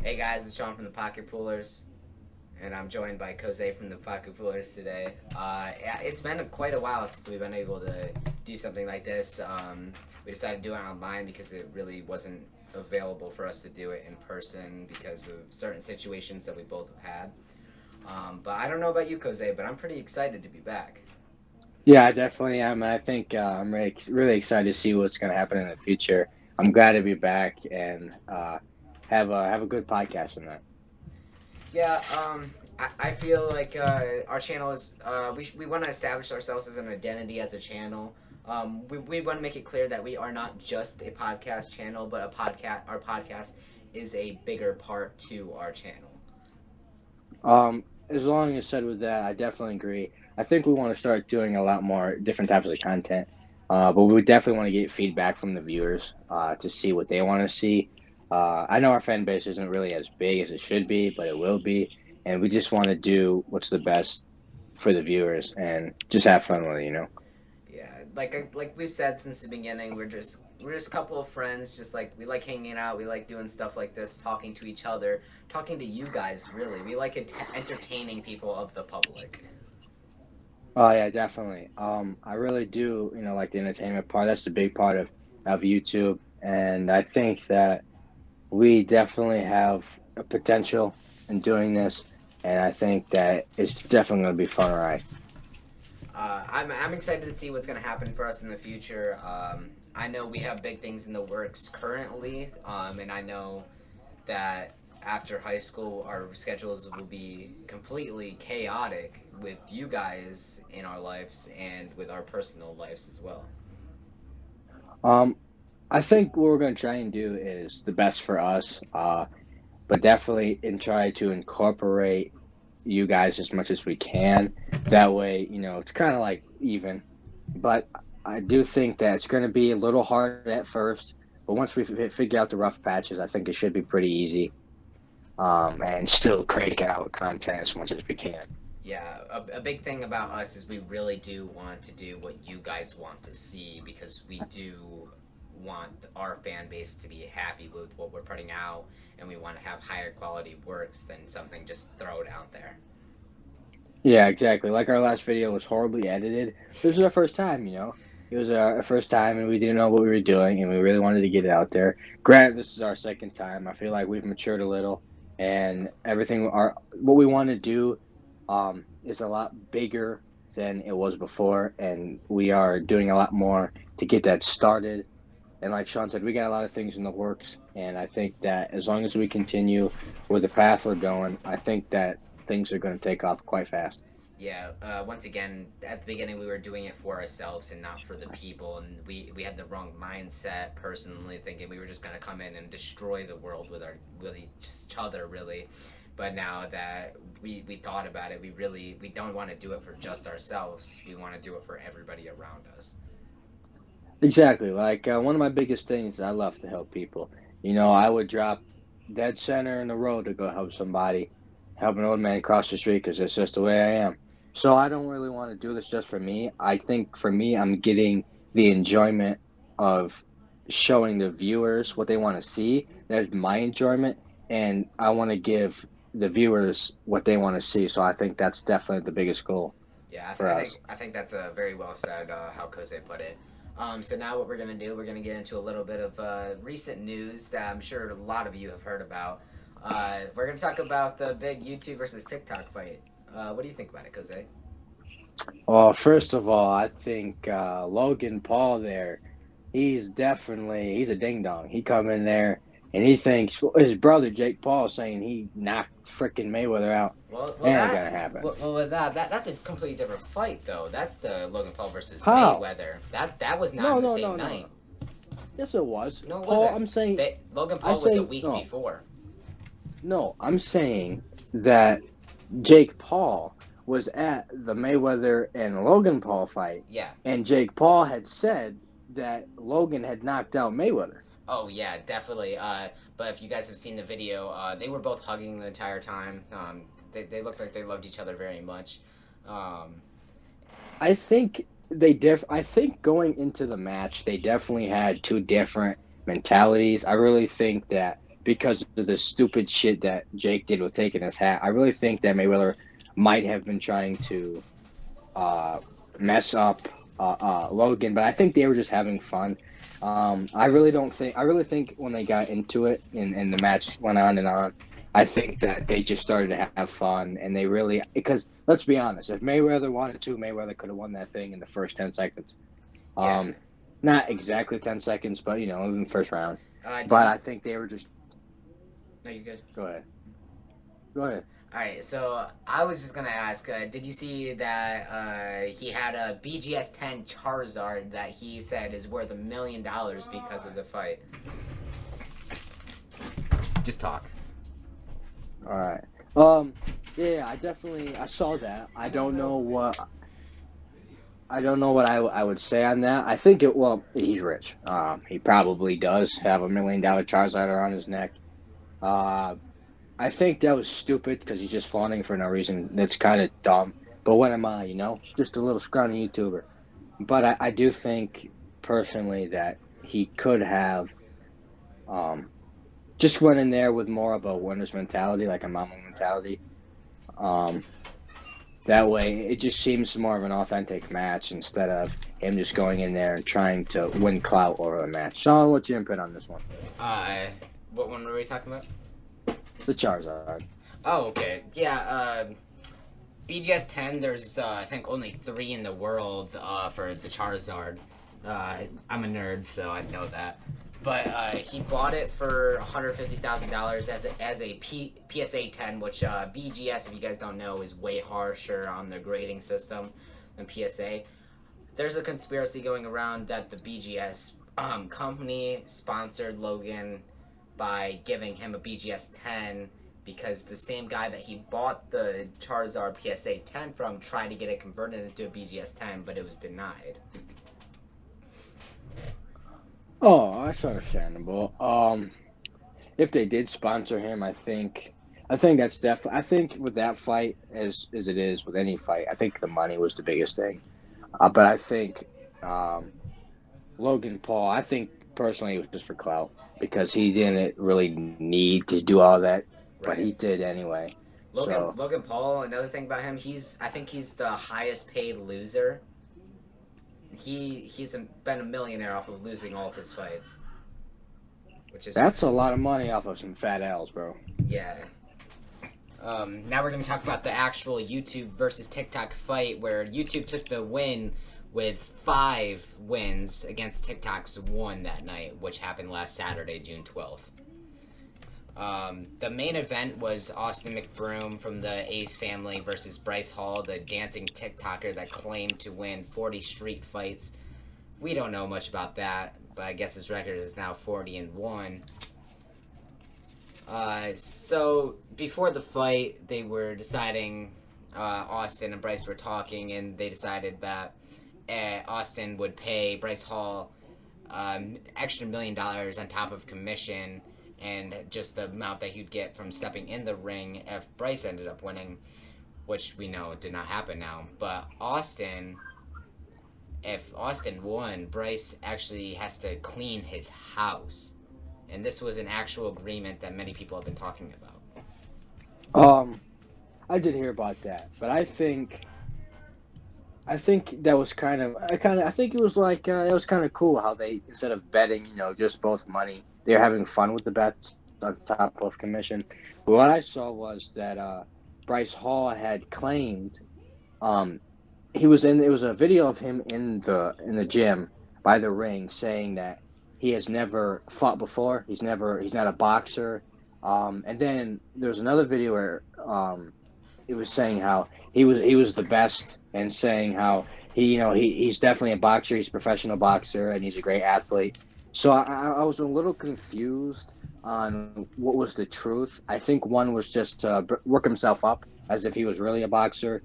Hey guys, it's Sean from the Pocket Poolers, and I'm joined by Cosey from the Pocket Poolers today. Yeah, it's been quite a while since we've been able to do something like this. We decided to do it online because it really wasn't available for us to do it in person because of certain situations that we both have had. But I don't know about you, Cosey, but I'm pretty excited to be back. Yeah, I definitely am. I think I'm really excited to see what's going to happen in the future. I'm glad to be back and have a good podcast on that. Yeah, I feel like our channel is we want to establish ourselves as an identity as a channel. We want to make it clear that we are not just a podcast channel, but a podcast. Our podcast is a bigger part to our channel. As long as said with that, I definitely agree. I think we want to start doing a lot more different types of content, but we definitely want to get feedback from the viewers to see what they want to see. I know our fan base isn't really as big as it should be, but it will be, and we just want to do what's the best for the viewers and just have fun with it. Yeah, like we've said since the beginning, we're just a couple of friends. Just like we like hanging out, we like doing stuff like this, talking to each other, talking to you guys. Really, we like entertaining people of the public. Oh yeah, definitely. I really do, like the entertainment part. That's the big part of YouTube, and I think that we definitely have a potential in doing this, and I think that it's definitely going to be fun ride. I'm excited to see what's going to happen for us in the future. I know we have big things in the works currently, and I know that after high school, our schedules will be completely chaotic with you guys in our lives and with our personal lives as well. Um, I think what we're going to try and do is the best for us, but definitely and try to incorporate you guys as much as we can. That way, it's kind of like even. But I do think that it's going to be a little hard at first. But once we figure out the rough patches, I think it should be pretty easy. And still crank out content as much as we can. Yeah, a big thing about us is we really do want to do what you guys want to see because we do want our fan base to be happy with what we're putting out and we want to have higher quality works than something just thrown out there. Yeah, exactly. Like our last video was horribly edited. This was our first time. It was our first time, and we didn't know what we were doing, and we really wanted to get it out there. Granted, this is our second time. I feel like we've matured a little, and everything. What we want to do, is a lot bigger than it was before, and we are doing a lot more to get that started. And like Sean said, we got a lot of things in the works, and I think that as long as we continue with the path we're going, I think that things are going to take off quite fast. Yeah, once again, at the beginning we were doing it for ourselves and not for the people, and we had the wrong mindset personally, thinking we were just gonna come in and destroy the world with each other, really. But now that we thought about it, we don't want to do it for just ourselves. We want to do it for everybody around us. Exactly. Like one of my biggest things is I love to help people. I would drop dead center in the road to go help somebody, help an old man cross the street because it's just the way I am. So I don't really want to do this just for me. I think for me, I'm getting the enjoyment of showing the viewers what they want to see. There's my enjoyment, and I want to give the viewers what they want to see. So I think that's definitely the biggest goal Yeah, for us. I think that's a very well said how Kose put it. So now what we're gonna do, we're gonna get into a little bit of recent news that I'm sure a lot of you have heard about. We're gonna talk about the big YouTube versus TikTok fight. What do you think about it, Kose? Well, first of all, I think Logan Paul there, he's a ding dong. He come in there and he thinks his brother Jake Paul saying he knocked freaking Mayweather out. Well, It ain't gonna happen. with that's a completely different fight though. That's the Logan Paul versus How? Mayweather. That was not No, in the no, same no, no, night. no. Yes, it was. No, it Paul, wasn't. Logan I Paul was a say week no, before. no. I'm saying that Jake Paul was at the Mayweather and Logan Paul fight, Yeah. and Jake Paul had said that Logan had knocked out Mayweather. Oh yeah, definitely. But if you guys have seen the video, they were both hugging the entire time. They looked like they loved each other very much. Um, I think I think going into the match they definitely had two different mentalities. I really think that because of the stupid shit that Jake did with taking his hat. I really think that Mayweather might have been trying to uh, mess up Logan, but I think they were just having fun. I really don't think. I really think when they got into it and the match went on and on, I think that they just started to have fun and they really because let's be honest, if Mayweather wanted to, Mayweather could have won that thing in the first 10 seconds. Yeah. Not exactly 10 seconds, but in the first round. Did But you? I think they were just No, you're good. go ahead, go ahead. All right, so I was just gonna ask, did you see that he had a BGS 10 Charizard that he said is worth $1 million because of the fight? Just talk. All right. Yeah, I saw that. I don't know what I would say on that. I think he's rich. He probably does have $1 million Charizard around his neck. Uh, I think that was stupid because he's just flaunting for no reason. That's kind of dumb. But what am I, Just a little scrawny YouTuber. But I do think personally that he could have just went in there with more of a winner's mentality, like a mama mentality. Um, that way, it just seems more of an authentic match instead of him just going in there and trying to win clout over the match. So, what's your input on this one? What one were we talking about? The Charizard. Oh, okay. Yeah, BGS 10, there's, I think, only 3 in the world for the Charizard. I'm a nerd, so I know that. But he bought it for $150,000 as a PSA 10, which BGS, if you guys don't know, is way harsher on the grading system than PSA. There's a conspiracy going around that the BGS company sponsored Logan by giving him a BGS 10 because the same guy that he bought the Charizard PSA 10 from tried to get it converted into a BGS 10, but it was denied. Oh, that's understandable. If they did sponsor him, I think that's definitely. I think with that fight, as it is with any fight, I think the money was the biggest thing. But I think um, Logan Paul, I think personally it was just for clout because he didn't really need to do all that, but Right. he did anyway. So Logan Paul, another thing about him, I think he's the highest paid loser. He's been a millionaire off of losing all of his fights, which is that's a lot of money off of some fat L's, bro. yeah. Now we're gonna talk about the actual YouTube versus TikTok fight, where YouTube took the win with 5 wins against TikTok's 1 that night, which happened last Saturday, June 12th. The main event was Austin McBroom from the Ace family versus Bryce Hall, the dancing TikToker that claimed to win 40 street fights. We don't know much about that, but I guess his record is now 40-1. So before the fight, they were deciding, Austin and Bryce were talking, and they decided that Austin would pay Bryce Hall extra $1 million on top of commission and just the amount that he'd get from stepping in the ring if Bryce ended up winning, which we know did not happen now. But if Austin won, Bryce actually has to clean his house. And this was an actual agreement that many people have been talking about. I did hear about that, but I think that was I think it was like it was kind of cool how they instead of betting, just both money, they're having fun with the bets on top of commission. But what I saw was that Bryce Hall had claimed it was a video of him in the gym by the ring saying that he has never fought before. He's not a boxer. And then there was another video where it was saying how he was the best and saying how he's definitely a boxer. He's a professional boxer and he's a great athlete. So I was a little confused on what was the truth. I think one was just to work himself up as if he was really a boxer.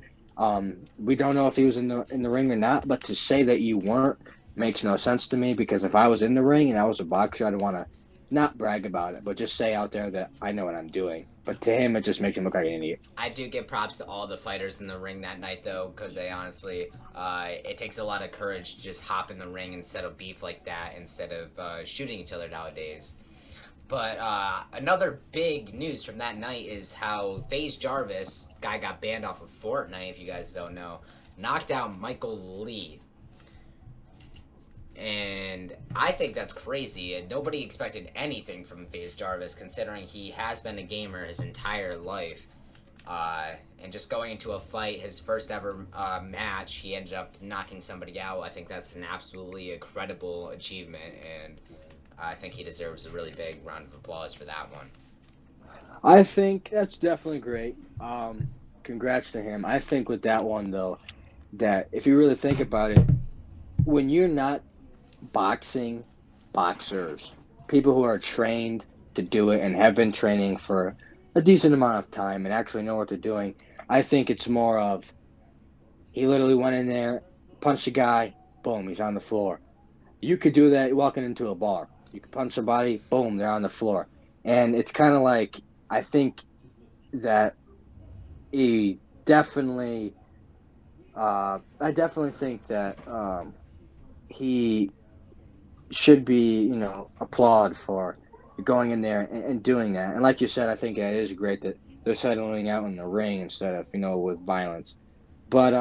We don't know if he was in the ring or not, but to say that you weren't makes no sense to me because if I was in the ring and I was a boxer, I'd want to not brag about it, but just say out there that I know what I'm doing. But to him, it just makes him look like an idiot. I do give props to all the fighters in the ring that night, though, because they honestly, it takes a lot of courage to just hop in the ring and settle beef like that instead of shooting each other nowadays. But another big news from that night is how FaZe Jarvis, guy got banned off of Fortnite, if you guys don't know, knocked out Michael Lee. And I think that's crazy. And nobody expected anything from FaZe Jarvis, considering he has been a gamer his entire life. And just going into a fight, his first ever match, he ended up knocking somebody out. I think that's an absolutely incredible achievement, and I think he deserves a really big round of applause for that one. I think that's definitely great. Congrats to him. I think with that one though, that if you really think about it, when you're not boxing boxers, people who are trained to do it and have been training for a decent amount of time and actually know what they're doing, I think it's more of he literally went in there, punched a guy, boom, he's on the floor. You could do that walking into a bar. You could punch somebody, boom, they're on the floor. And it's kind of like I think that he definitely, I definitely think that he should be, applaud for going in there and doing that. And like you said, I think it is great that they're settling out in the ring instead of, with violence. But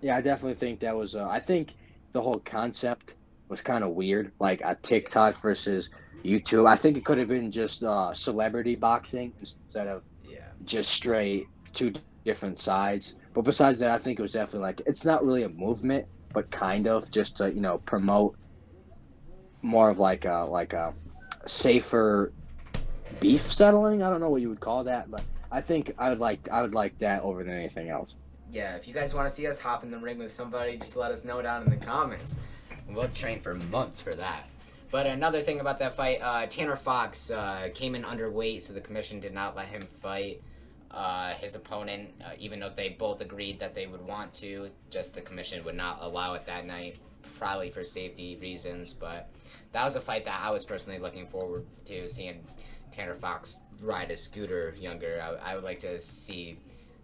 yeah, I definitely think that was. I think the whole concept was kind of weird, like a TikTok versus YouTube. I think it could have been just celebrity boxing instead of Yeah. just straight two different sides. But besides that, I think it was definitely like it's not really a movement, but kind of just to promote more of like a safer beef settling. I don't know what you would call that, but I think I would like that over than anything else. Yeah, if you guys want to see us hop in the ring with somebody, just let us know down in the comments. We'll train for months for that. But another thing about that fight, Tanner Fox came in underweight, so the commission did not let him fight his opponent, even though they both agreed that they would want to. Just the commission would not allow it that night, probably for safety reasons. But that was a fight that I was personally looking forward to, seeing Tanner Fox ride a scooter younger. I would like to see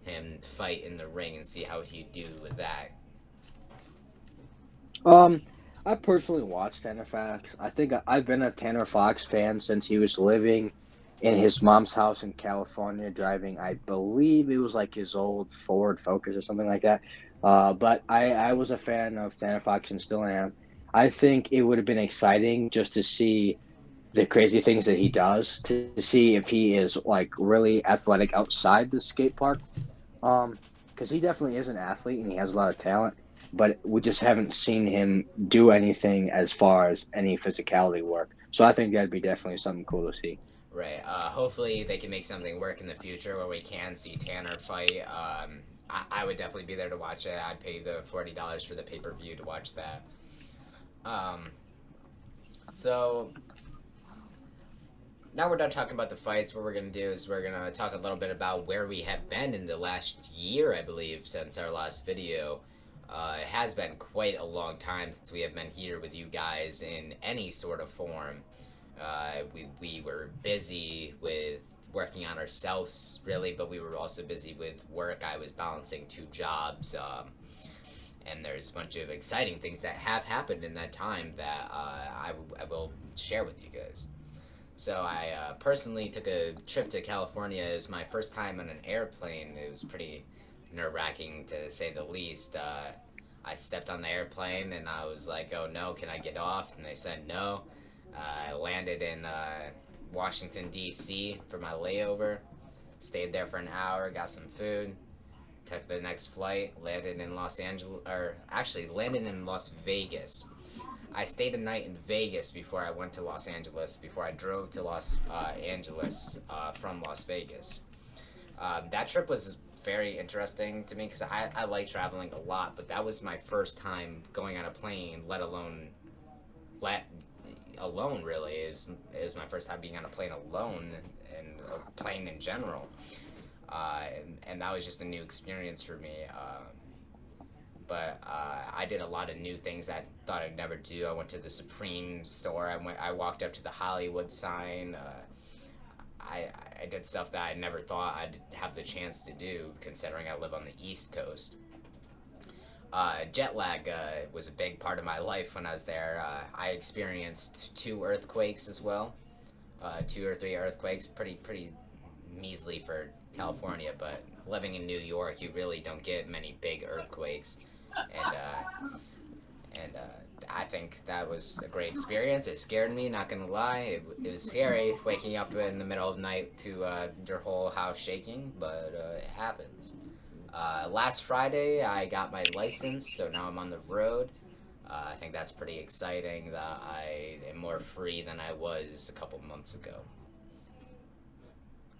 him fight in the ring and see how he'd do with that. Um, I personally watched Tanner Fox. I think I've been a Tanner Fox fan since he was living in his mom's house in California, driving, I believe it was like his old Ford Focus or something like that. But I was a fan of Tanner Fox and still am. I think it would have been exciting just to see the crazy things that he does, to see if he is like really athletic outside the skate park. Because he definitely is an athlete and he has a lot of talent, but we just haven't seen him do anything as far as any physicality work. So I think that'd be definitely something cool to see. Right. Hopefully they can make something work in the future where we can see Tanner fight. I would definitely be there to watch it. I'd pay the $40 for the pay per view to watch that. Um, so now we're done talking about the fights. What we're gonna do is we're gonna talk a little bit about where we have been in the last year, I believe, since our last video. It has been quite a long time since we have been here with you guys in any sort of form. We were busy with working on ourselves, really, but we were also busy with work. I was balancing two jobs, and there's a bunch of exciting things that have happened in that time that I will share with you guys. So I personally took a trip to California. It was my first time on an airplane. It was pretty nerve-wracking to say the least. I stepped on the airplane and I was like, oh no, can I get off? And they said no. I landed in Washington, D.C. for my layover. Stayed there for an hour, got some food. Took the next flight, landed in Los Angeles, or actually landed in Las Vegas. I stayed a night in Vegas before I went to Los Angeles, before I drove to Los Angeles from Las Vegas. That trip was very interesting to me because I like traveling a lot, but that was my first time going on a plane, let alone really is my first time being on a plane alone and a plane in general. And that was just a new experience for me. But I did a lot of new things that I thought I'd never do. I went to the Supreme store. I walked up to the Hollywood sign. I did stuff that I never thought I'd have the chance to do, considering I live on the East Coast. Jet lag was a big part of my life when I was there. I experienced two earthquakes as well. two or three earthquakes. Pretty measly for California, but living in New York, you really don't get many big earthquakes, and I think that was a great experience. It scared me, not gonna lie. It was scary waking up in the middle of the night to your whole house shaking, but it happens. Last Friday, I got my license, so now I'm on the road. I think that's pretty exciting that I am more free than I was a couple months ago.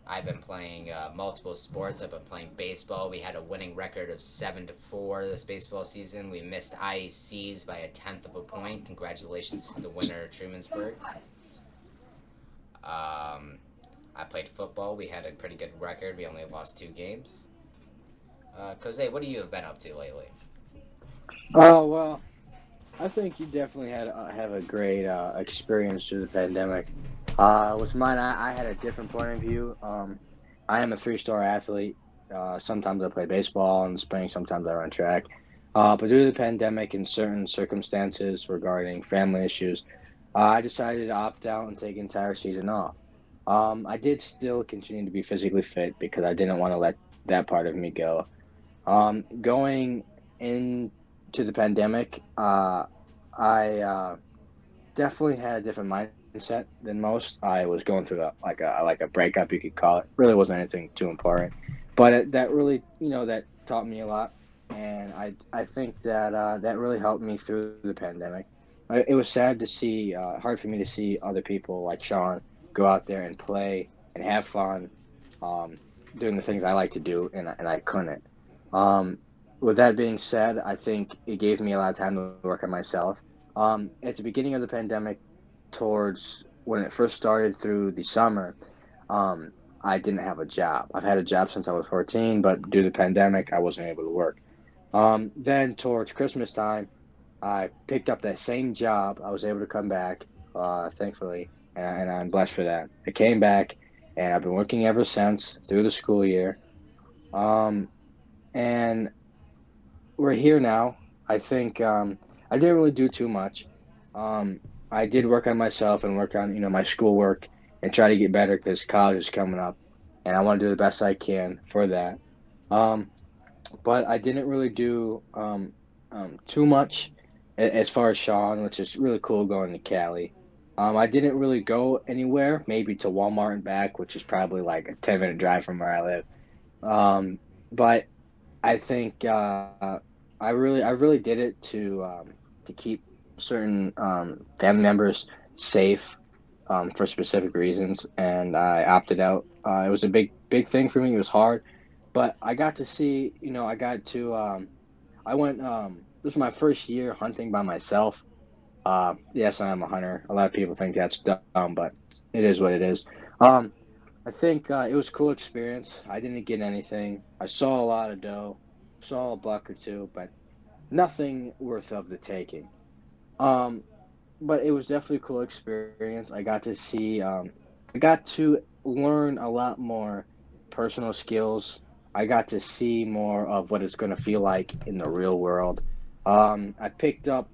I've been playing multiple sports. I've been playing baseball. We had a winning record of 7-4 this baseball season. We missed IACs by a tenth of a point. Congratulations to the winner, Trumansburg. I played football. We had a pretty good record. We only lost 2 games. Cosey, what have you been up to lately? Oh well, I think you definitely had have a great experience through the pandemic. With mine, I had a different point of view. I am a three-star athlete. Sometimes I play baseball in the spring. Sometimes I run track. But due to the pandemic and certain circumstances regarding family issues, I decided to opt out and take the entire season off. I did still continue to be physically fit because I didn't want to let that part of me go. Going into the pandemic, I definitely had a different mindset than most. I was going through a breakup, you could call it. Really wasn't anything too important, but that really that taught me a lot, and I think that that really helped me through the pandemic. It was sad to see, hard for me to see other people like Sean go out there and play and have fun, um, doing the things I like to do, and I couldn't. Um, with that being said, I think it gave me a lot of time to work on myself. At the beginning of the pandemic, towards when it first started through the summer, um, I didn't have a job. I've had a job since I was 14, but due to the pandemic, I wasn't able to work. Then towards Christmas time, I picked up that same job. I was able to come back, thankfully, and I'm blessed for that. I came back, and I've been working ever since through the school year. Um, and we're here now. I think I didn't really do too much. Um, I did work on myself and work on my schoolwork and try to get better because college is coming up, and I want to do the best I can for that. Um, but I didn't really do too much as far as Sean, which is really cool going to Cali. I didn't really go anywhere, maybe to Walmart and back, which is probably like a 10-minute drive from where I live. But I think I really did it to keep certain family members safe for specific reasons, and I opted out. It was a big thing for me. It was hard, but I got to see. I got to. I went. This was my first year hunting by myself. Yes, I am a hunter. A lot of people think that's dumb, but it is what it is. Um, I think it was a cool experience. I didn't get anything. I saw a lot of doe, saw a buck or two, but nothing worth of the taking. Um, but it was definitely a cool experience. I got to learn a lot more personal skills. I got to see more of what it's going to feel like in the real world. I picked up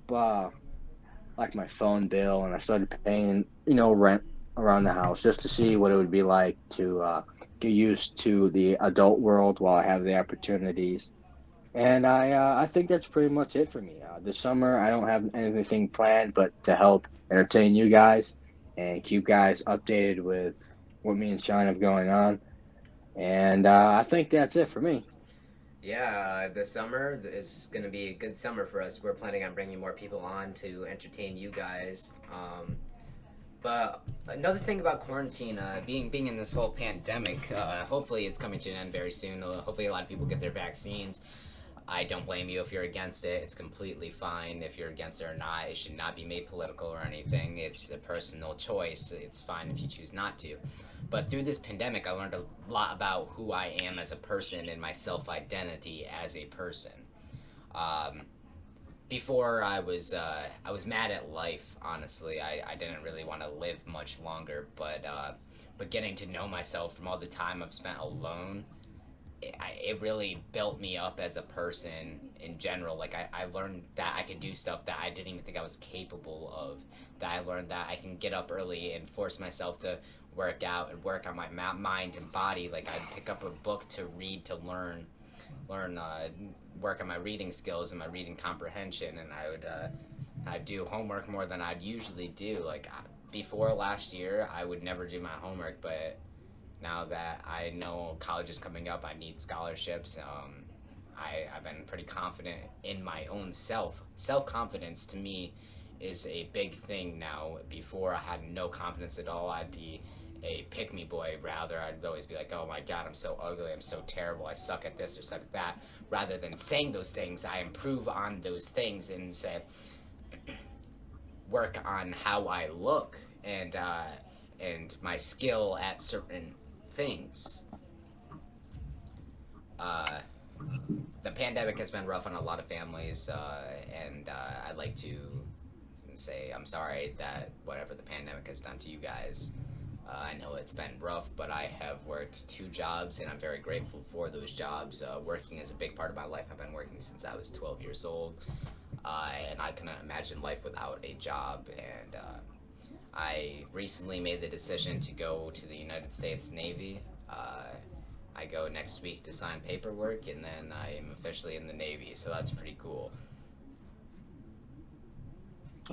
like my phone bill, and I started paying, rent around the house just to see what it would be like to get used to the adult world while I have the opportunities. And I think that's pretty much it for me. This summer, I don't have anything planned but to help entertain you guys and keep you guys updated with what me and Sean have going on. And I think that's it for me. Yeah, this summer is going to be a good summer for us. We're planning on bringing more people on to entertain you guys. But another thing about quarantine, being in this whole pandemic, hopefully it's coming to an end very soon. Hopefully a lot of people get their vaccines. I don't blame you if you're against it. It's completely fine if you're against it or not. It should not be made political or anything. It's a personal choice. It's fine if you choose not to. But through this pandemic, I learned a lot about who I am as a person and my self identity as a person. Um, Before I was mad at life. Honestly, I didn't really want to live much longer. But getting to know myself from all the time I've spent alone, it really built me up as a person in general. Like I learned that I could do stuff that I didn't even think I was capable of. That I learned that I can get up early and force myself to work out and work on my mind and body. Like I'd pick up a book to read to learn work on my reading skills and my reading comprehension, and I'd do homework more than I'd usually do. Like before last year, I would never do my homework, but now that I know college is coming up, I need scholarships. I've been pretty confident in my own self. Self confidence to me is a big thing now. Before I had no confidence at all. I'd be a pick me boy. Rather, I'd always be like, oh my god, I'm so ugly, I'm so terrible, I suck at this or suck at that. Rather than saying those things, I improve on those things and say, work on how I look and my skill at certain things. Uh, the pandemic has been rough on a lot of families, and I'd like to say I'm sorry that whatever the pandemic has done to you guys. I know it's been rough, but I have worked 2 jobs, and I'm very grateful for those jobs. Working is a big part of my life. I've been working since I was 12 years old, and I cannot imagine life without a job. And I recently made the decision to go to the United States Navy. I go next week to sign paperwork, and then I am officially in the Navy, so that's pretty cool.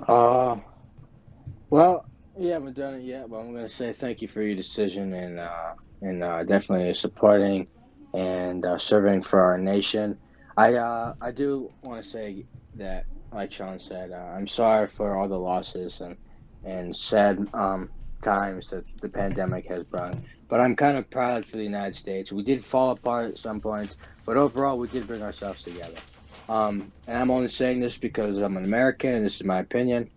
Uh, well, you haven't done it yet, but I'm gonna say thank you for your decision and definitely supporting and serving for our nation. I do want to say that, like Sean said, I'm sorry for all the losses and sad times that the pandemic has brought. But I'm kind of proud for the United States. We did fall apart at some points, but overall we did bring ourselves together. And I'm only saying this because I'm an American, and this is my opinion.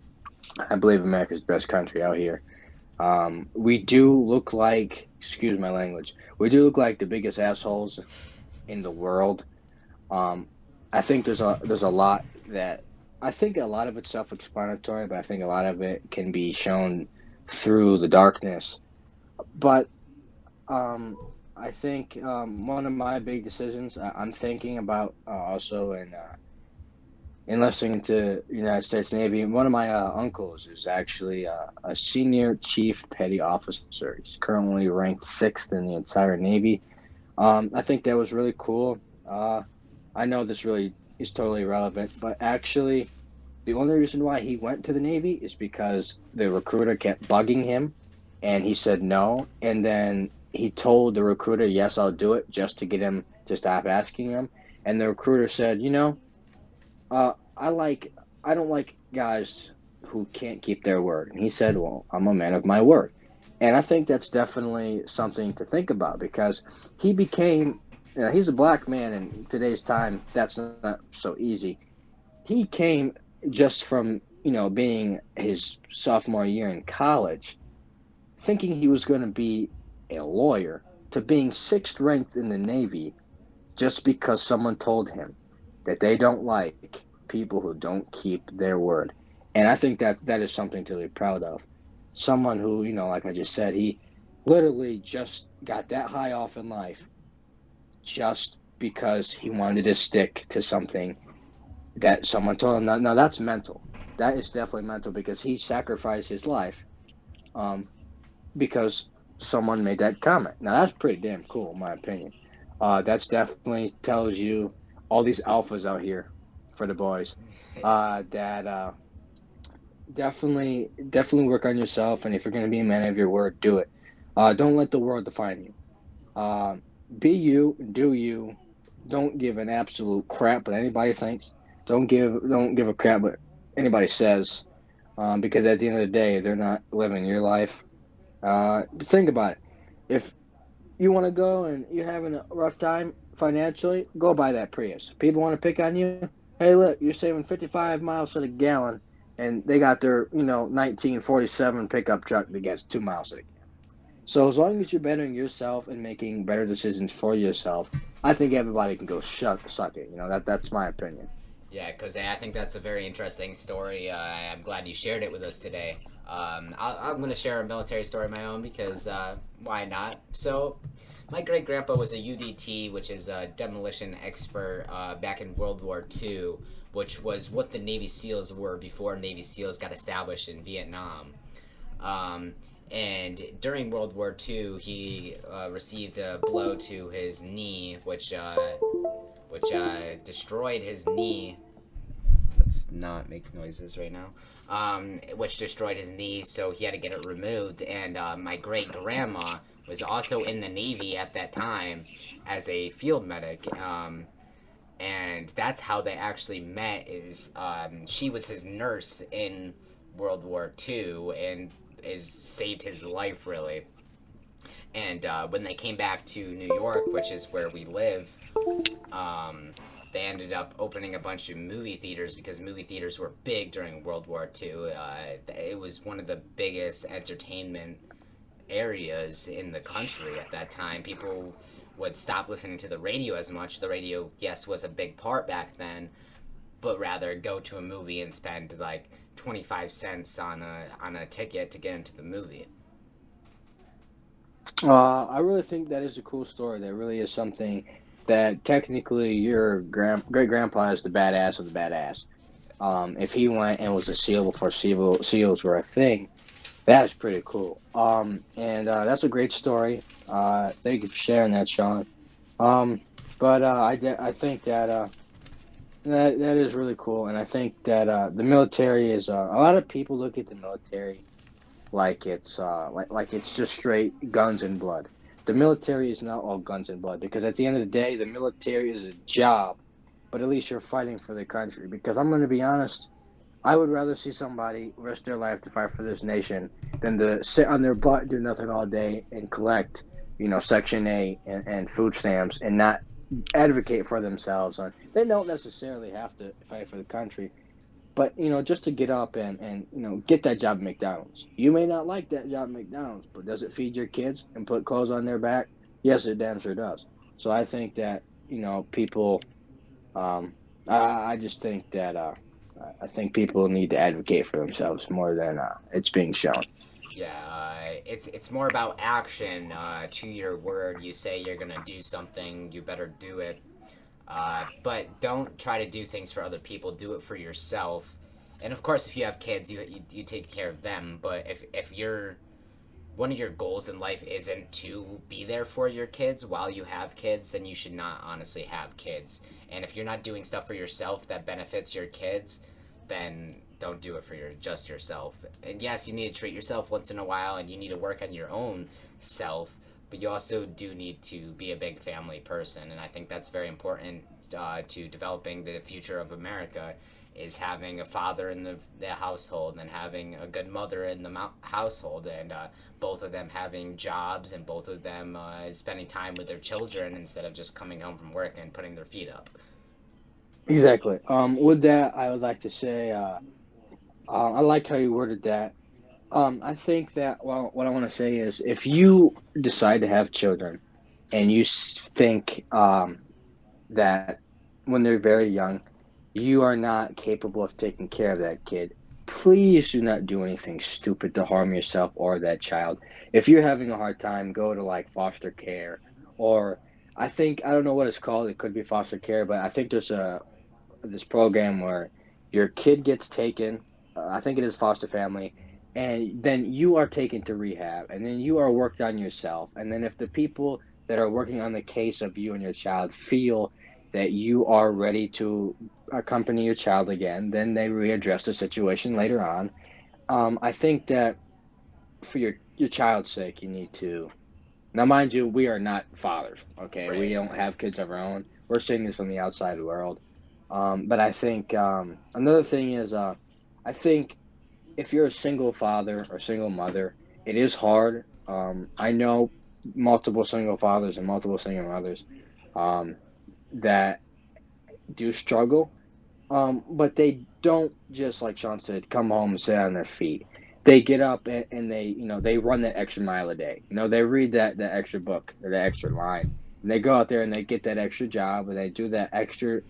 I believe America's the best country out here. We do look like, excuse my language, we do look like the biggest assholes in the world. Um, I think there's a lot that I think a lot of it's self-explanatory, but I think a lot of it can be shown through the darkness. But I think one of my big decisions I'm thinking about also in listening to United States Navy. One of my uncles is actually a senior chief petty officer. He's currently ranked 6th in the entire Navy. I think that was really cool. Uh, I know this really is totally irrelevant, but actually, the only reason why he went to the Navy is because the recruiter kept bugging him, and he said no. And then he told the recruiter, "Yes, I'll do it," just to get him to stop asking him. And the recruiter said, "You know, I don't like guys who can't keep their word." And he said, "Well, I'm a man of my word." And I think that's definitely something to think about because he became, he's a black man in today's time. That's not so easy. He came just from, being his sophomore year in college, thinking he was going to be a lawyer, to being 6th ranked in the Navy just because someone told him that they don't like people who don't keep their word. And I think that is something to be proud of. Someone who, like I just said, he literally just got that high off in life just because he wanted to stick to something that someone told him. Now that's mental. That is definitely mental because he sacrificed his life um, because someone made that comment. Now that's pretty damn cool, in my opinion. That's definitely tells you all these alphas out here for the boys that definitely work on yourself, and if you're going to be a man of your word, do it. Don't let the world define you. Uh, be you, do you. Don't give an absolute crap what anybody thinks. Don't give a crap what anybody says, because at the end of the day, they're not living your life. Think about it. If you want to go and you're having a rough time financially, go buy that Prius. People want to pick on you. Hey, look, you're saving 55 miles to the gallon, and they got their 1947 pickup truck that gets 2 miles to the gallon. So as long as you're bettering yourself and making better decisions for yourself, I think everybody can go suck it. That's my opinion. Yeah, Cosey, I think that's a very interesting story. I'm glad you shared it with us today. I'm going to share a military story of my own because why not? So, my great grandpa was a UDT, which is a demolition expert back in World War II, which was what the Navy SEALs were before Navy SEALs got established in Vietnam. Um, And during World War II, he received a blow to his knee, which destroyed his knee. Let's not make noises right now. Which destroyed his knee, so he had to get it removed. And my great grandma was also in the Navy at that time as a field medic. And that's how they actually met. Is she was his nurse in World War II and is saved his life really. And when they came back to New York, which is where we live, um, they ended up opening a bunch of movie theaters because movie theaters were big during World War II. It was one of the biggest entertainment areas in the country at that time. People would stop listening to the radio as much. The radio, yes, was a big part back then, but rather go to a movie and spend like 25 cents on a ticket to get into the movie. I really think that is a cool story. That really is something that technically your great grandpa is the badass of the badass. If he went and was a SEAL before SEALs were a thing, that is pretty cool. And that's a great story. Thank you for sharing that, Sean. But I think that that is really cool, and I think that the military is a lot of people look at the military like it's like it's just straight guns and blood. The military is not all guns and blood because at the end of the day, the military is a job, but at least you're fighting for the country. Because I'm going to be honest, I would rather see somebody risk their life to fight for this nation than to sit on their butt, do nothing all day, and collect, Section 8 and food stamps and not advocate for themselves. They don't necessarily have to fight for the country, but just to get up and get that job at McDonald's. You may not like that job at McDonald's, but does it feed your kids and put clothes on their back? Yes, it damn sure does. So I think that people. I just think that I think people need to advocate for themselves more than it's being shown. Yeah, it's more about action. To your word, you say you're gonna do something, you better do it. But don't try to do things for other people. Do it for yourself. And of course, if you have kids, you take care of them. But if you're one of your goals in life isn't to be there for your kids while you have kids, then you should not honestly have kids. And if you're not doing stuff for yourself that benefits your kids, then don't do it for just yourself. And yes, you need to treat yourself once in a while, and you need to work on your own self. But you also do need to be a big family person, and I think that's very important to developing the future of America. Is having a father in the household and having a good mother in the household, and both of them having jobs and both of them spending time with their children instead of just coming home from work and putting their feet up. Exactly. With that, I would like to say I like how you worded that. I think that what I want to say is if you decide to have children and you think that when they're very young, you are not capable of taking care of that kid, please do not do anything stupid to harm yourself or that child. If you're having a hard time, go to like foster care, or I don't know what it's called. It could be foster care, but I think there's this program where your kid gets taken. I think it is foster family, and then you are taken to rehab, and then you are worked on yourself, and then if the people that are working on the case of you and your child feel that you are ready to accompany your child again, then they readdress the situation later on. I think that for your child's sake, you need to. Now, mind you, we are not fathers. Okay, we Right, don't right. have kids of our own. We're seeing this from the outside world. But I think another thing is, I think if you're a single father or single mother, it is hard. I know multiple single fathers and multiple single mothers um, that do struggle, but they don't just like Sean said, come home and sit on their feet. They get up and they, they run that extra mile a day. They read that extra book or that extra line, and they go out there and they get that extra job and they do that extra,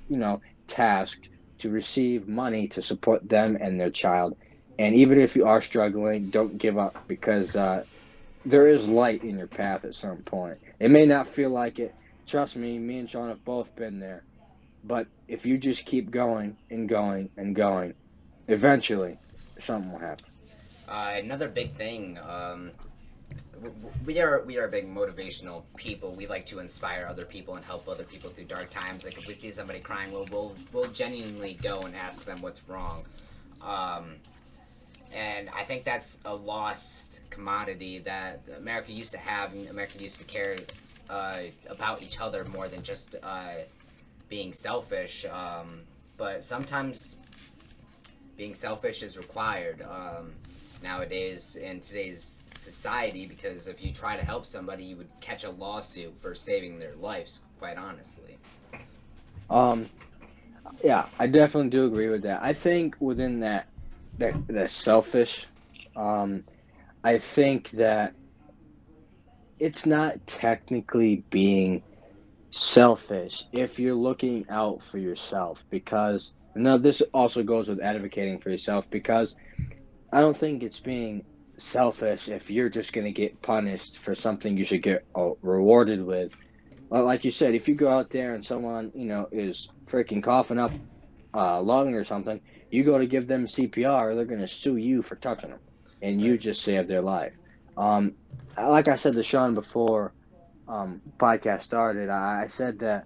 task to receive money to support them and their child. And even if you are struggling, don't give up because there is light in your path at some point. It may not feel like it. Trust me, me and Sean have both been there. But if you just keep going and going and going, eventually something will happen. Another big thing. we are big motivational people. We like to inspire other people and help other people through dark times. Like if we see somebody crying, we'll genuinely go and ask them what's wrong. Um, and I think that's a lost commodity that America used to have. And America used to care about each other more than just being selfish. But sometimes being selfish is required nowadays in today's society, because if you try to help somebody, you would catch a lawsuit for saving their lives, quite honestly. Um, yeah, I definitely do agree with that. I think within that selfish, um, I think that it's not technically being selfish if you're looking out for yourself, because now this also goes with advocating for yourself, because I don't think it's being selfish if you're just going to get punished for something you should get rewarded with. Like you said, if you go out there and someone, is freaking coughing up lung or something, you go to give them CPR, they're going to sue you for touching them, and you Right. just saved their life. Um, like I said to Sean before podcast started, I said that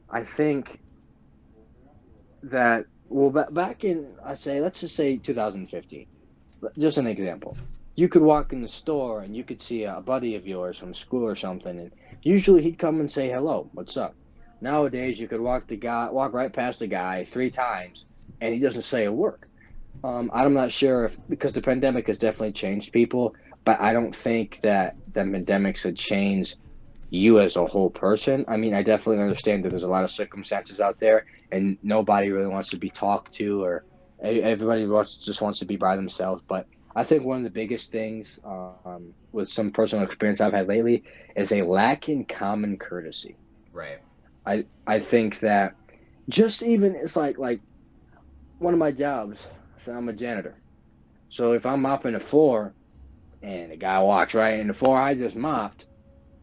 I think that, well, back in, let's just say 2015, just an example. You could walk in the store and you could see a buddy of yours from school or something, and usually he'd come and say hello, what's up. Nowadays, you could walk right past the guy 3 times, and he doesn't say a word. I'm not sure if, because the pandemic has definitely changed people, but I don't think that the pandemics had changed you as a whole person. I mean, I definitely understand that there's a lot of circumstances out there, and nobody really wants to be talked to, or everybody just wants to be by themselves. But I think one of the biggest things, with some personal experience I've had lately, is a lack in common courtesy. Right. I think that just even it's like one of my jobs. So I'm a janitor. So if I'm mopping the floor and a guy walks right in the floor I just mopped,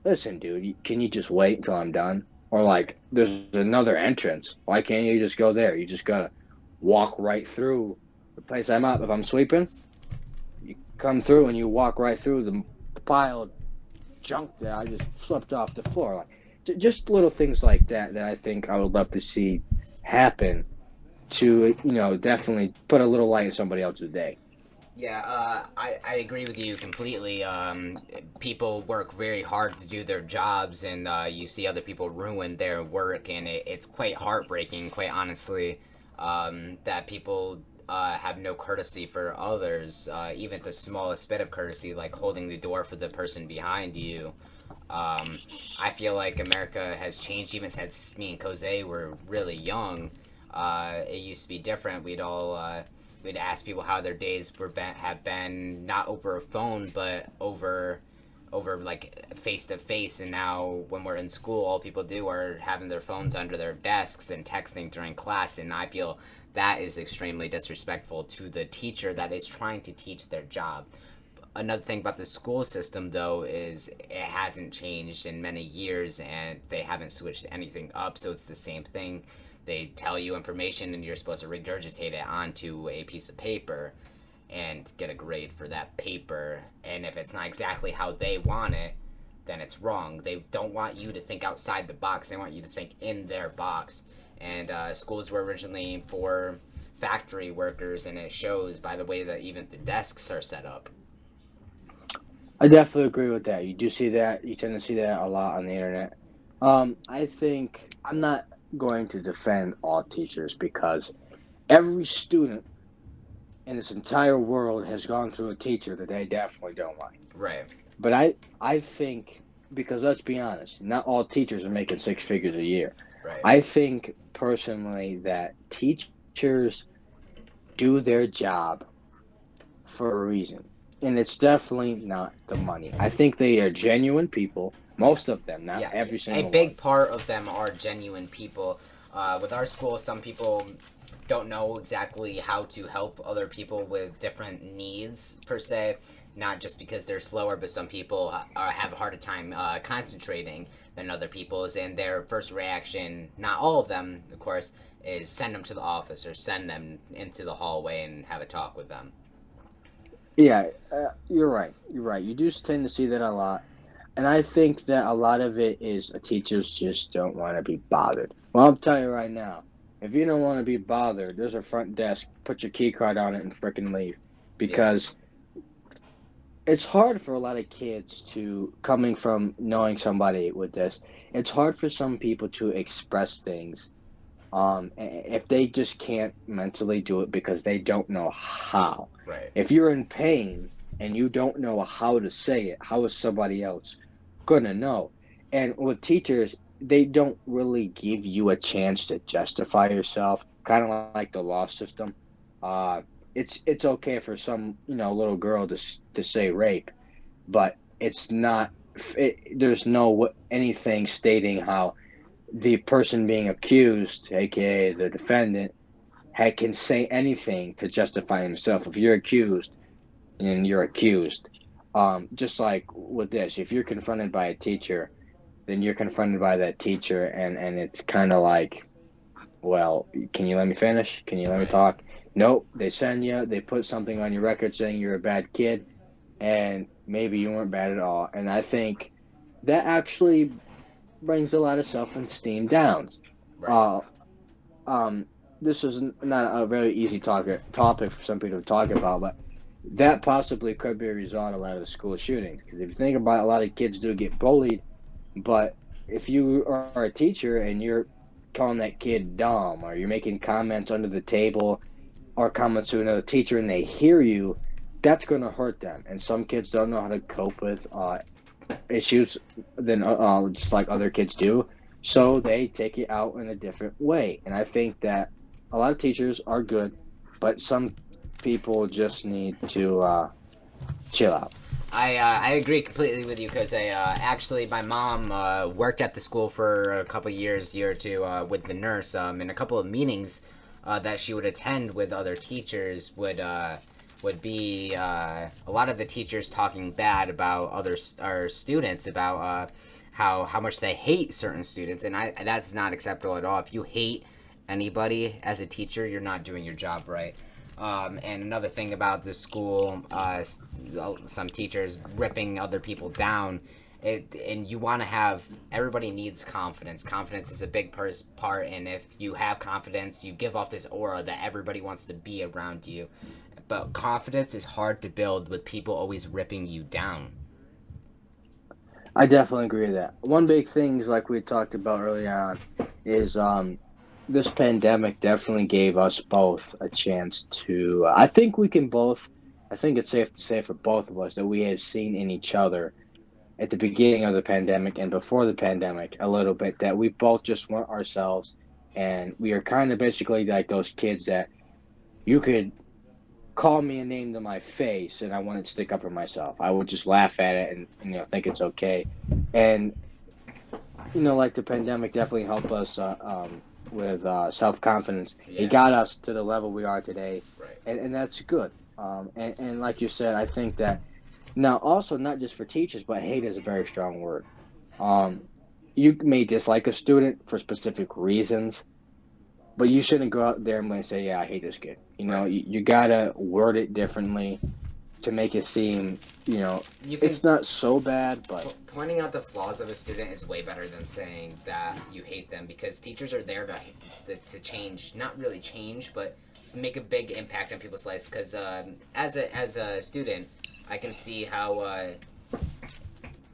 listen, dude, can you just wait until I'm done? Or Right. like, there's another entrance. Why can't you just go there? You just gotta walk right through the place I'm up. If I'm sweeping, you come through and you walk right through the pile of junk that I just swept off the floor. Like, just little things like that I think I would love to see happen to, definitely put a little light in somebody else's day. Yeah, I agree with you completely. People work very hard to do their jobs, and you see other people ruin their work, and it's quite heartbreaking, quite honestly, that people have no courtesy for others, even the smallest bit of courtesy, like holding the door for the person behind you. Um, I feel like America has changed even since me and Cosey were really young. It used to be different. We'd ask people how their days have been, not over a phone, but over like face to face. And now when we're in school, all people do are having their phones under their desks and texting during class. And I feel that is extremely disrespectful to the teacher that is trying to teach their job. Another thing about the school system, though, is it hasn't changed in many years, and they haven't switched anything up, so it's the same thing. They tell you information, and you're supposed to regurgitate it onto a piece of paper and get a grade for that paper. And if it's not exactly how they want it, then it's wrong. They don't want you to think outside the box. They want you to think in their box. And schools were originally for factory workers, and it shows by the way that even the desks are set up. I definitely agree with that. You do see that. You tend to see that a lot on the internet. I think I'm not going to defend all teachers, because every student in this entire world has gone through a teacher that they definitely don't like. Right. But I think, because let's be honest, not all teachers are making 6 figures a year. Right. I think personally that teachers do their job for a reason. And it's definitely not the money. I think they are genuine people, most of them, not Yeah, every a single one. big part of them are genuine people. With our school, some people don't know exactly how to help other people with different needs, per se. Not just because they're slower, but some people have a harder time concentrating than other people's. And their first reaction, not all of them, of course, is send them to the office or send them into the hallway and have a talk with them. Yeah, you're right. You're right. You do tend to see that a lot. And I think that a lot of it is teachers just don't want to be bothered. Well, I'm telling you right now, if you don't want to be bothered, there's a front desk. Put your key card on it and frickin' leave. Yeah, Because it's hard for a lot of kids to, coming from knowing somebody with this, it's hard for some people to express things if they just can't mentally do it because they don't know how. right, If you're in pain and you don't know how to say it, how is somebody else gonna know? And with teachers, they don't really give you a chance to justify yourself, kind of like the law system. Uh, it's okay for some little girl to say rape, but it's not. There's no anything stating how the person being accused, aka the defendant, can say anything to justify himself. If you're accused and you're accused, just like with this, if you're confronted by a teacher, then you're confronted by that teacher, and it's kind of like, well, can you let me finish? Can you let me right. talk? Nope. They send you. They put something on your record saying you're a bad kid, and maybe you weren't bad at all. And I think that actually brings a lot of self-esteem down. Right. Uh, um, this is not a very easy topic for some people to talk about, but that possibly could be a result of a lot of the school shootings. Because if you think about it, a lot of kids do get bullied, but if you are a teacher and you're calling that kid dumb, or you're making comments under the table, or comments to another teacher, and they hear you, that's going to hurt them. And some kids don't know how to cope with issues than just like other kids do. So they take it out in a different way. And I think that a lot of teachers are good, but some people just need to chill out. I agree completely with you because actually my mom worked at the school for a couple year or two with the nurse and a couple of meetings that she would attend with other teachers would be a lot of the teachers talking bad about our students about how much they hate certain students, and that's not acceptable at all. If you hate anybody as a teacher, you're not doing your job right. And another thing about the school, some teachers ripping other people down. And you want to have, everybody needs confidence. Confidence is a big part, and if you have confidence, you give off this aura that everybody wants to be around you. But confidence is hard to build with people always ripping you down. I definitely agree with that. One big thing is like we talked about early on is this pandemic definitely gave us both a chance to. I think we can both. I think it's safe to say for both of us that we have seen in each other at the beginning of the pandemic and before the pandemic a little bit that we both just want ourselves, and we are kind of basically like those kids that you could call me a name to my face and I wouldn't stick up for myself. I would just laugh at it and think it's okay. And like the pandemic definitely helped us with self confidence. It Yeah, got us to the level we are today, right. and that's good. And like you said, I think that now also not just for teachers, but hate is a very strong word. Um, you may dislike a student for specific reasons, but you shouldn't go out there and say, "Yeah, I hate this kid." Right. You gotta word it differently to make it seem, You can it's not so bad, but pointing out the flaws of a student is way better than saying that you hate them, because teachers are there to change, not really change, but make a big impact on people's lives. Because as a student, I can see how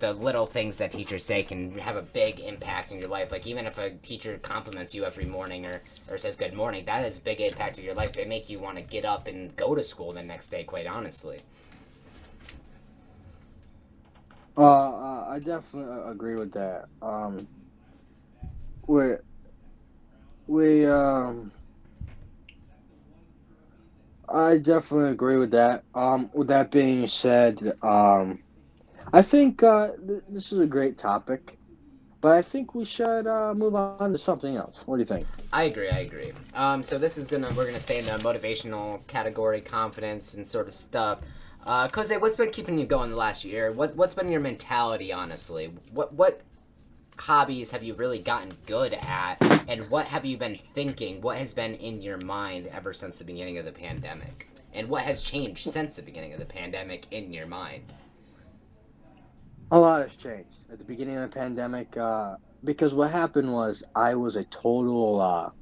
the little things that teachers say can have a big impact in your life. Like, even if a teacher compliments you every morning or says good morning, that has a big impact in your life. They make you want to get up and go to school the next day, quite honestly. I definitely agree with that. We we I definitely agree with that. With that being said, I think this is a great topic, but I think we should move on to something else. What do you think? I agree. I agree. So this is we're gonna stay in the motivational category, confidence and sort of stuff. Cosey, what's been keeping you going the last year? What's been your mentality, honestly? What hobbies have you really gotten good at, and what have you been thinking? What has been in your mind ever since the beginning of the pandemic? And what has changed since the beginning of the pandemic in your mind? A lot has changed at the beginning of the pandemic, because what happened was I was a total.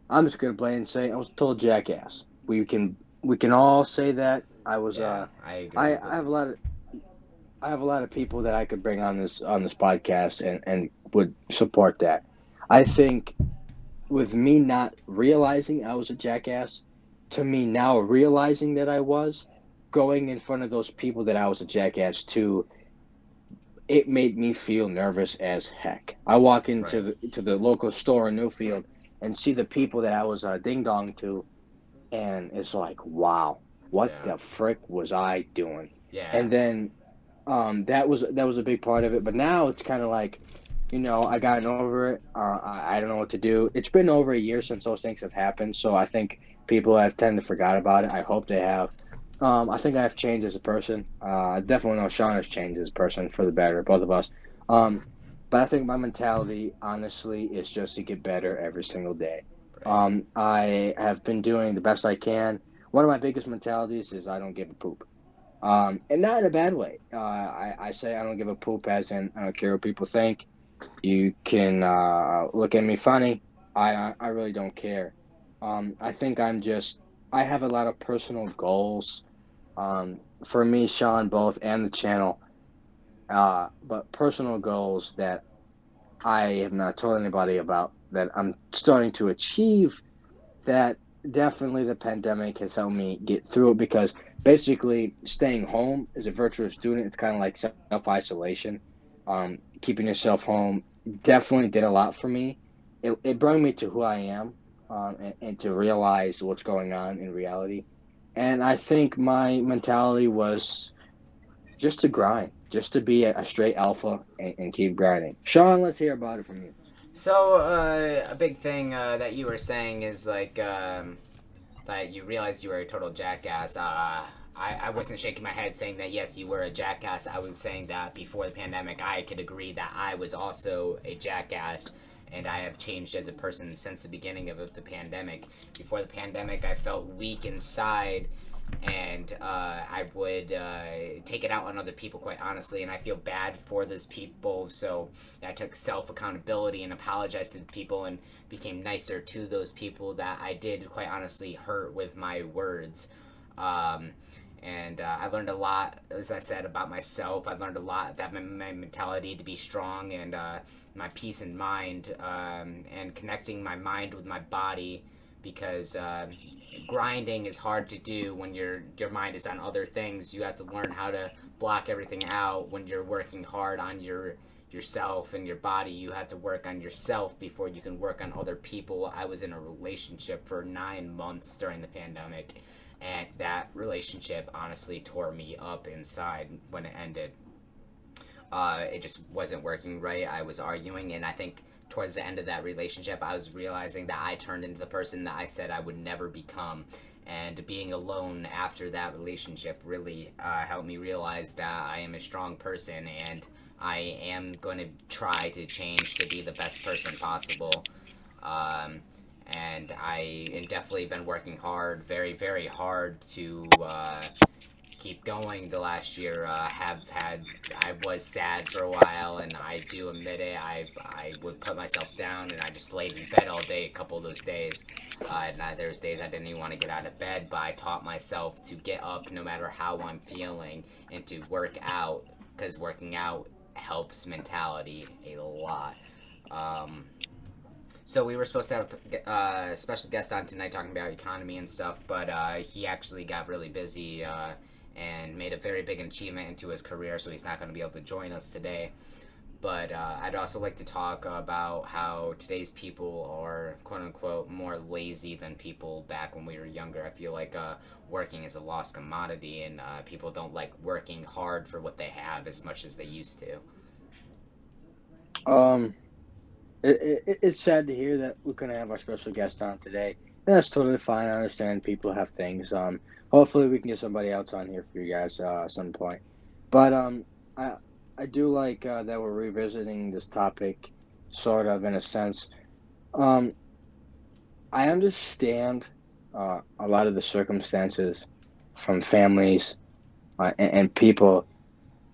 I'm just gonna plain say I was a total jackass. We can all say that I was. Yeah, I agree. I have a lot of people that I could bring on this podcast and would support that. I think with me not realizing I was a jackass, to me now realizing that I was, going in front of those people that I was a jackass to, it made me feel nervous as heck. I walk into Right. the local store in Newfield and see the people that I was ding dong to, and it's like, wow, what Yeah. the frick was I doing? Yeah. And then that was a big part of it. But now it's kind of like, I gotten over it. I don't know what to do. It's been over a year since those things have happened, so I think people have tended to forgot about it. I hope they have. I think I've changed as a person. I definitely know Sean has changed as a person for the better, both of us. Um, but I think my mentality, honestly, is just to get better every single day. Right. I have been doing the best I can. One of my biggest mentalities is I don't give a poop. And not in a bad way. I say I don't give a poop as in I don't care what people think. You can look at me funny. I really don't care. I think I have a lot of personal goals. For me, Sean, both and the channel, but personal goals that I have not told anybody about that I'm starting to achieve, that definitely the pandemic has helped me get through it, because basically staying home as a virtual student, it's kind of like self isolation. Keeping yourself home definitely did a lot for me. It brought me to who I am, and to realize what's going on in reality. And I think my mentality was just to grind, just to be a straight alpha, and keep grinding. Sean, let's hear about it from you. So, a big thing that you were saying is like that you realized you were a total jackass. I wasn't shaking my head saying that yes, you were a jackass. I was saying that before the pandemic, I could agree that I was also a jackass, and I have changed as a person since the beginning of the pandemic. Before the pandemic, I felt weak inside, and I would take it out on other people, quite honestly, and I feel bad for those people. So I took self accountability and apologized to the people and became nicer to those people that I did, quite honestly, hurt with my words. Um, and I learned a lot, as I said, about myself. I learned a lot that my mentality to be strong, and my peace in mind, and connecting my mind with my body, because grinding is hard to do when your mind is on other things. You have to learn how to block everything out when you're working hard on yourself and your body. You have to work on yourself before you can work on other people. I was in a relationship for 9 months during the pandemic, and that relationship honestly tore me up inside when it ended. It just wasn't working right. I was arguing, and I think towards the end of that relationship, I was realizing that I turned into the person that I said I would never become. And being alone after that relationship really helped me realize that I am a strong person, and I am going to try to change to be the best person possible. Um, and I have definitely been working hard, very, very hard, to keep going the last year. I was sad for a while, and I do admit it. I would put myself down, and I just laid in bed all day a couple of those days. And there was days I didn't even want to get out of bed, but I taught myself to get up no matter how I'm feeling, and to work out, because working out helps mentality a lot. Um, so we were supposed to have a special guest on tonight talking about economy and stuff, but he actually got really busy, and made a very big achievement into his career, so he's not going to be able to join us today. But I'd also like to talk about how today's people are, quote unquote, more lazy than people back when we were younger. I feel like working is a lost commodity, and people don't like working hard for what they have as much as they used to. Um, it's sad to hear that we couldn't have our special guest on today. That's totally fine. I understand people have things. Hopefully we can get somebody else on here for you guys at some point. But I I do like that we're revisiting this topic, sort of in a sense. Um, I understand a lot of the circumstances from families and people.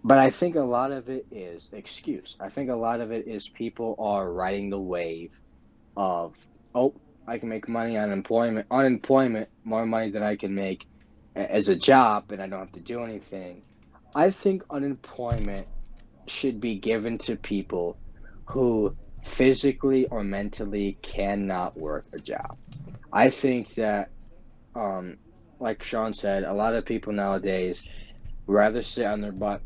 But I think a lot of it is excuse. I think a lot of it is people are riding the wave of, oh, I can make money on unemployment, more money than I can make as a job, and I don't have to do anything. I think unemployment should be given to people who physically or mentally cannot work a job. I think that, um, like Sean said, a lot of people nowadays rather sit on their butt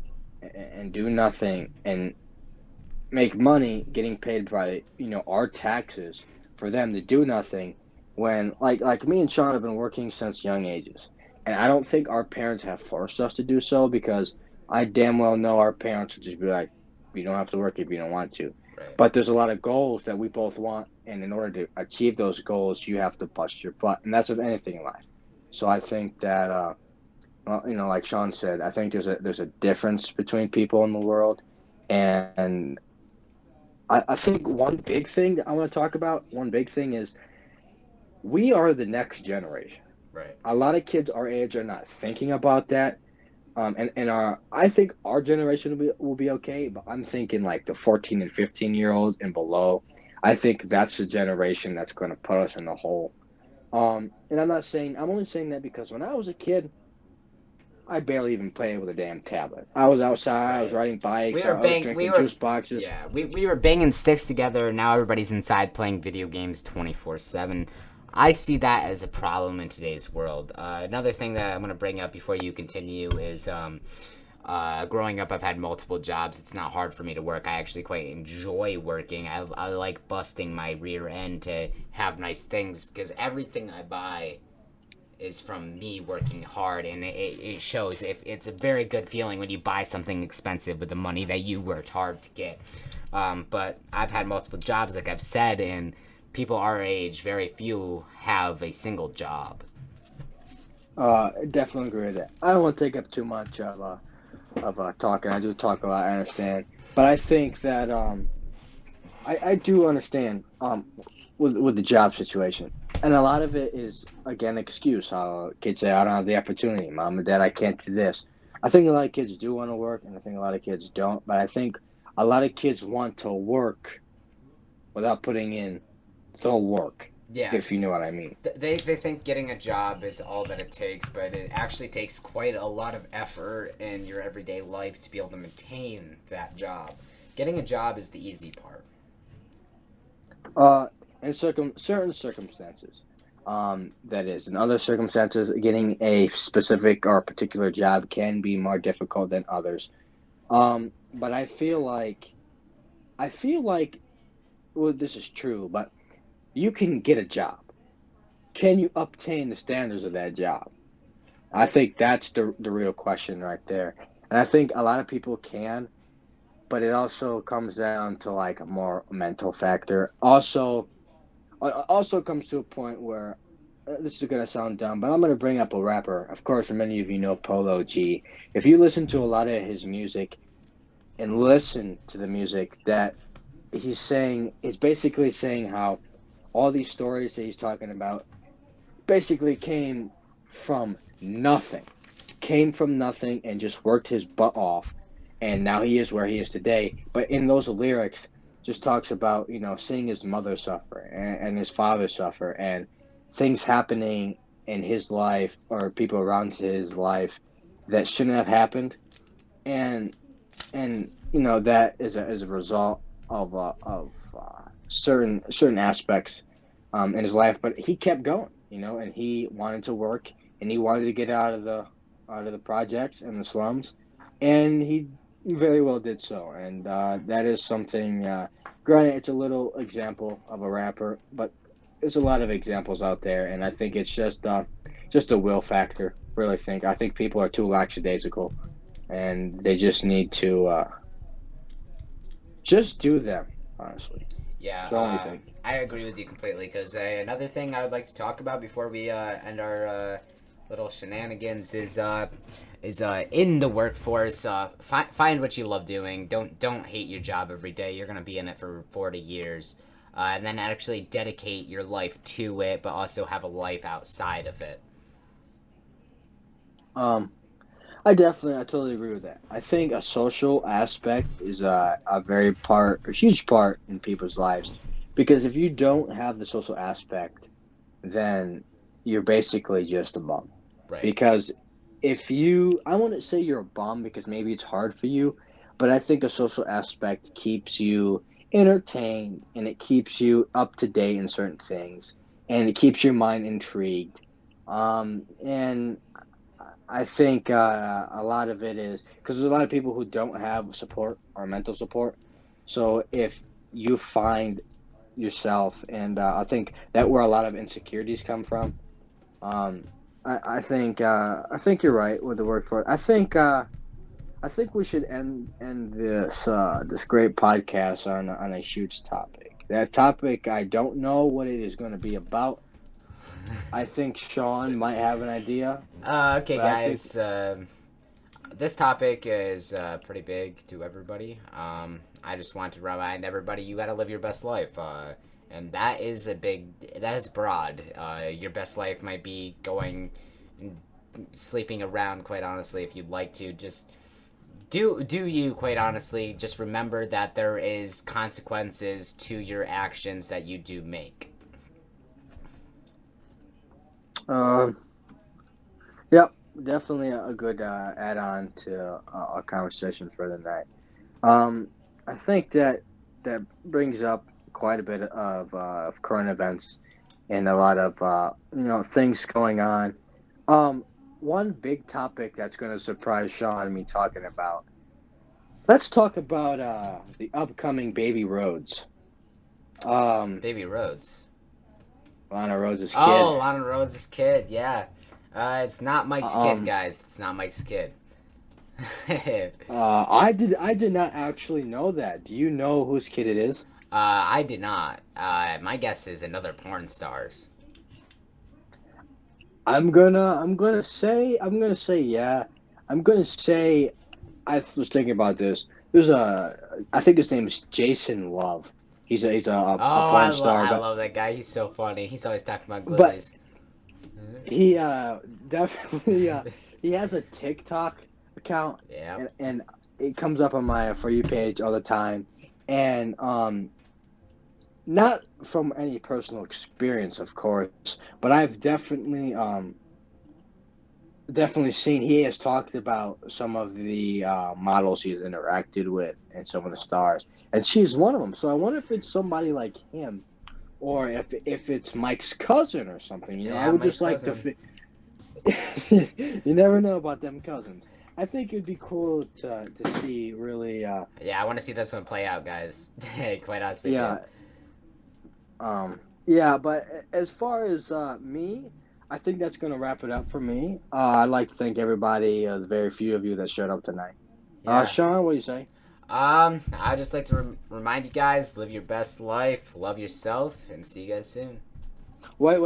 and do nothing and make money getting paid by our taxes for them to do nothing when like me and Sean have been working since young ages, and I don't think our parents have forced us to do so because I damn well know our parents would just be like, you don't have to work if you don't want to. Right. But there's a lot of goals that we both want, and in order to achieve those goals you have to bust your butt, and that's with anything in life. So I think that well, like Sean said, I think there's a difference between people in the world, and I think one big thing that I want to talk about, one big thing is we are the next generation. Right. A lot of kids our age are not thinking about that. And I think our generation will be okay, but I'm thinking like the 14 and 15-year olds and below. I think that's the generation that's going to put us in the hole. And I'm only saying that because when I was a kid, I barely even played with a damn tablet. I was outside, I was Right. riding We bikes, were I was bang. We drinking were. juice boxes. Yeah. We were banging sticks together. Now everybody's inside playing video games 24/7. I see that as a problem in today's world. Another thing that I'm going to bring up before you continue is growing up, I've had multiple jobs. It's not hard for me to work. I actually quite enjoy working. I like busting my rear end to have nice things because everything I buy is from me working hard, and it shows. If it's a very good feeling when you buy something expensive with the money that you worked hard to get. But I've had multiple jobs, like I've said, and people our age, very few have a single job. Definitely agree with that. I don't want to take up too much of talking. I do talk a lot, I understand, but I think that I do understand with the job situation, and a lot of it is again excuse. How kids say I don't have the opportunity, mom and dad, I can't do this. I think a lot of kids do want to work, and I think a lot of kids don't. But I think a lot of kids want to work without putting in the work, Yeah, if you know what I mean. they think getting a job is all that it takes, but it actually takes quite a lot of effort in your everyday life to be able to maintain that job. Getting a job is the easy part. Uh, in certain circumstances, that is. In other circumstances, getting a specific or particular job can be more difficult than others. But I feel like, well, this is true, but you can get a job. Can you obtain the standards of that job? I think that's the real question right there. And I think a lot of people can, but it also comes down to like a more mental factor. Also comes to a point where this is gonna sound dumb, but I'm gonna bring up a rapper. Of course, many of you know Polo G. If you listen to a lot of his music and listen to the music that he's saying, he's basically saying how all these stories that he's talking about basically came from nothing and just worked his butt off, and now he is where he is today. But in those lyrics just talks about seeing his mother suffer and his father suffer and things happening in his life or people around his life that shouldn't have happened, and that is a result of certain aspects in his life. But he kept going, and he wanted to work, and he wanted to get out of the projects and the slums, and he very well did so. And that is something. Granted, it's a little example of a rapper, but there's a lot of examples out there, and I think it's just a will factor. Really think I think people are too lackadaisical, and they just need to just do them. Honestly, Yeah, it's the only thing. I agree with you completely. Because another thing I would like to talk about before we end our little shenanigans is in the workforce. Find what you love doing. Don't hate your job every day. You're gonna be in it for 40 years. and then actually dedicate your life to it, but also have a life outside of it. Um, I totally agree with that. I think a social aspect is a huge part in people's lives, because if you don't have the social aspect, then you're basically just a bum. Right. Because if you, I wouldn't say you're a bum because maybe it's hard for you, but I think a social aspect keeps you entertained and it keeps you up to date in certain things and it keeps your mind intrigued. And I think a lot of it is because there's a lot of people who don't have support or mental support. So if you find yourself, and I think that where a lot of insecurities come from. Um, I think you're right with the word for it. I think we should end this great podcast on a huge topic. That topic I don't know what it is going to be about. I think Sean might have an idea, Okay, but I think guys. This topic is pretty big to everybody. I just want to remind everybody you gotta live your best life. And that is that is broad. Your best life might be going, sleeping around, quite honestly, if you'd like to. Just do you, quite honestly. Just remember that there is consequences to your actions that you do make. um, yep, definitely a good add-on to our conversation for the night. Um, I think that brings up quite a bit of current events and a lot of things going on. Um, One big topic that's going to surprise Sean and me talking about. Let's talk about the upcoming Baby Rhodes. Um, Baby Rhodes. Lana Rhodes' kid. Oh, Lana Rhodes' kid. Yeah. It's not Mike's kid, Um, guys. It's not Mike's kid. I did not actually know that. Do you know whose kid it is? I did not. My guess is another porn stars. I'm gonna say yeah. I'm gonna say I was thinking about this. There's I think his name is Jason Love. Oh, A porn star, I love that guy. He's so funny. He's always talking about but glizzies. he definitely he has a TikTok account, Yeah. and it comes up on my For You page all the time, and not from any personal experience, of course, but I've definitely seen he has talked about some of the models he's interacted with and some of the stars, and she's one of them. So I wonder if it's somebody like him, or if it's Mike's cousin or something. You know, I Yeah, would Mike's just like to. cousin. You never know about them cousins. I think it'd be cool to see really. Yeah, I want to see this one play out, guys. Quite honestly, dude. Yeah. Yeah, but as far as me, I think that's going to wrap it up for me. I'd like to thank everybody, the very few of you that showed up tonight. Yeah. Sean, what do you say? I just like to remind you guys, live your best life, love yourself, and see you guys soon. Wait.